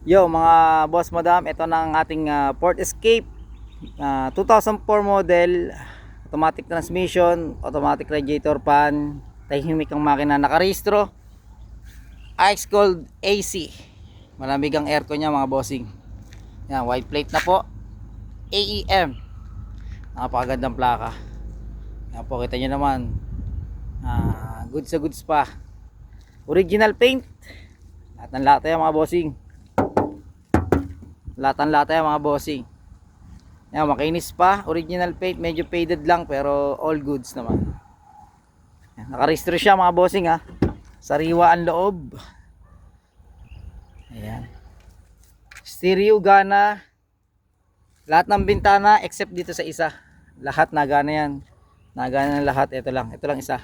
Yo mga boss madam, ito na ang ating Ford Escape 2004 model, automatic transmission, automatic radiator fan, tahimik ang makina, nakarehistro, ice cold AC, malamig ang aircon niya mga bossing. Yan, white plate na po, AEM, napakagandang plaka. Yan po, kita nyo naman, goods sa goods pa, original paint, lahat ng lata yan mga bossing. Latan-lata yan mga bossing. Yan, makinis pa, original paint, medyo faded lang pero all goods naman. Yan, nakarehistro siya mga bossing ha. Sariwa ang loob. Ayan. Stereo gana. Lahat ng bintana except dito sa isa. Lahat nagana yan. Nagana ng lahat. Ito lang isa.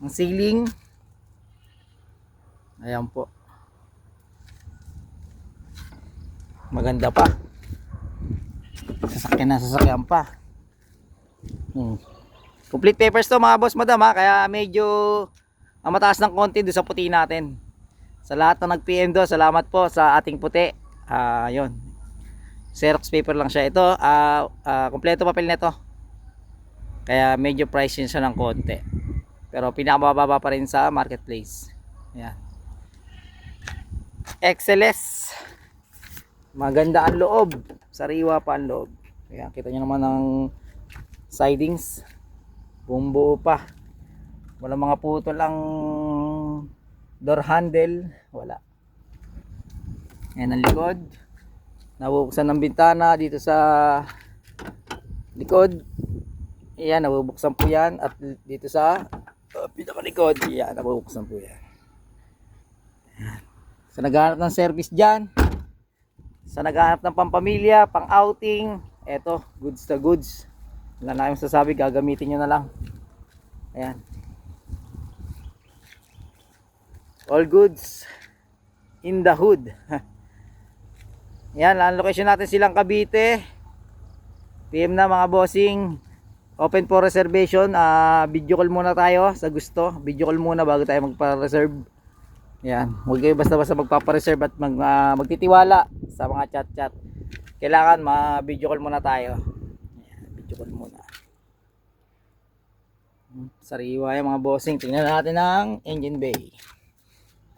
Ang ceiling. Ayan po. Maganda pa. Sasakyan pa. Complete papers to mga boss madam ha. Kaya medyo mataas ng konti doon sa puti natin. Sa lahat na nag-PM do, salamat po sa ating puti. Yun. Xerox paper lang siya. Ito, kompleto papel nito. Kaya medyo price yun siya ng konti. Pero pinakamababa pa rin sa marketplace. Ayan. XLS. Maganda ang loob, sariwa pa ang loob. Ayan, kita nyo naman ang sidings, buo pa, wala mga putol ang door handle, wala. Ayan ang likod, nabubuksan ng bintana dito sa likod. Ayan, nabubuksan po yan. At dito sa pinakalikod, ayan, nabubuksan po yan. Ayan. Sa naghahanap ng service dyan, sa naghahanap ng pampamilya, pang outing, eto, goods to goods. Wala na kayong sasabi, gagamitin nyo na lang. Ayan. All goods in the hood. Yan, ang location natin silang Cavite. PM na mga bossing. Open for reservation. Video call muna tayo sa gusto. Video call muna bago tayo magpa-reserve. Yan, huwag kayo basta-basta magpapa-reserve at magtitiwala sa mga chat-chat. Kailangan ma-video call muna tayo. Yan, video call muna. Sariwa yung mga bossing. Tingnan natin ang engine bay.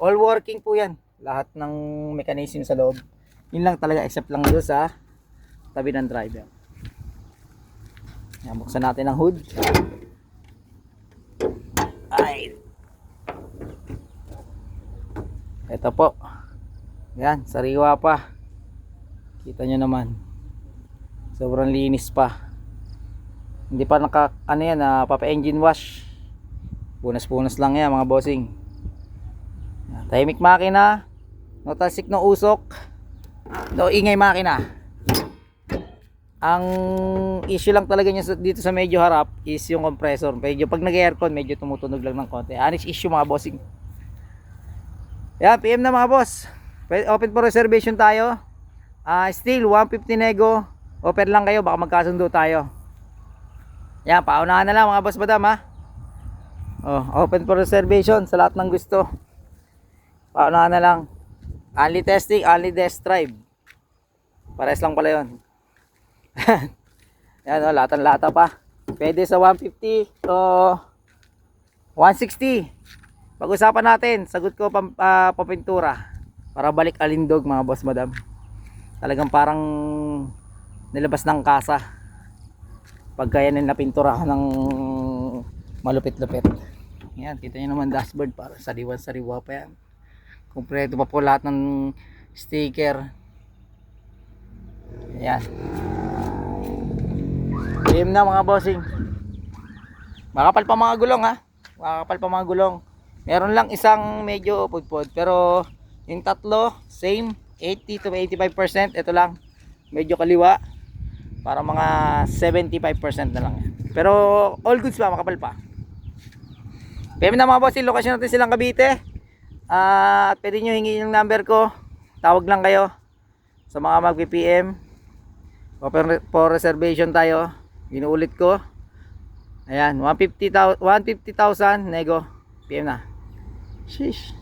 All working po yan. Lahat ng mechanism sa loob. Yun lang talaga, except lang doon sa tabi ng driver. Yan, buksan natin ang hood. Ay, ito po. Yan, sariwa pa. Kita nyo naman. Sobrang linis pa. Hindi pa papa-engine wash. Punas-punas lang yan mga bossing. Yan, tahimik makina. No talsik, no usok. No ingay makina. Ang issue lang talaga niya dito sa medyo harap is yung compressor. Medyo pag nag-aircon, medyo tumutunog lang ng konti. Honest issue mga bossing. Yan, PM na mga boss. Open for reservation tayo. Still 150 nego. Offer lang kayo, baka magkasundo tayo. Yan, paunahan na lang mga boss madam ha. Open for reservation sa lahat ng gusto. Paunahan na lang. Only testing, only test drive. Pares lang pala yun. Yan, latan-lata pa. Pwede sa 150 o 160. Pag-usapan natin, sagot ko papintura para balik alindog mga boss madam. Talagang parang nilabas ng kasa pagka yan yung napinturahan ng malupit-lupit. Yan, kita nyo naman dashboard, para sariwa pa yan. Kumpleto pa po lahat ng sticker. Yan. Game na mga bossing. Makapal pa mga gulong ha. Makapal pa mga gulong. Meron lang isang medyo pudpud, pero yung tatlo same, 80 to 85%. Ito lang medyo kaliwa, para mga 75% na lang yan. Pero all goods pa, makapal pa. PM na mga boss, yung location natin silang Cavite. At pwede nyo hingin yung number ko, tawag lang kayo sa mga mag-PM. Open for reservation tayo. Inuulit ko, ayan, 150,000 nego. PM na. Sheesh.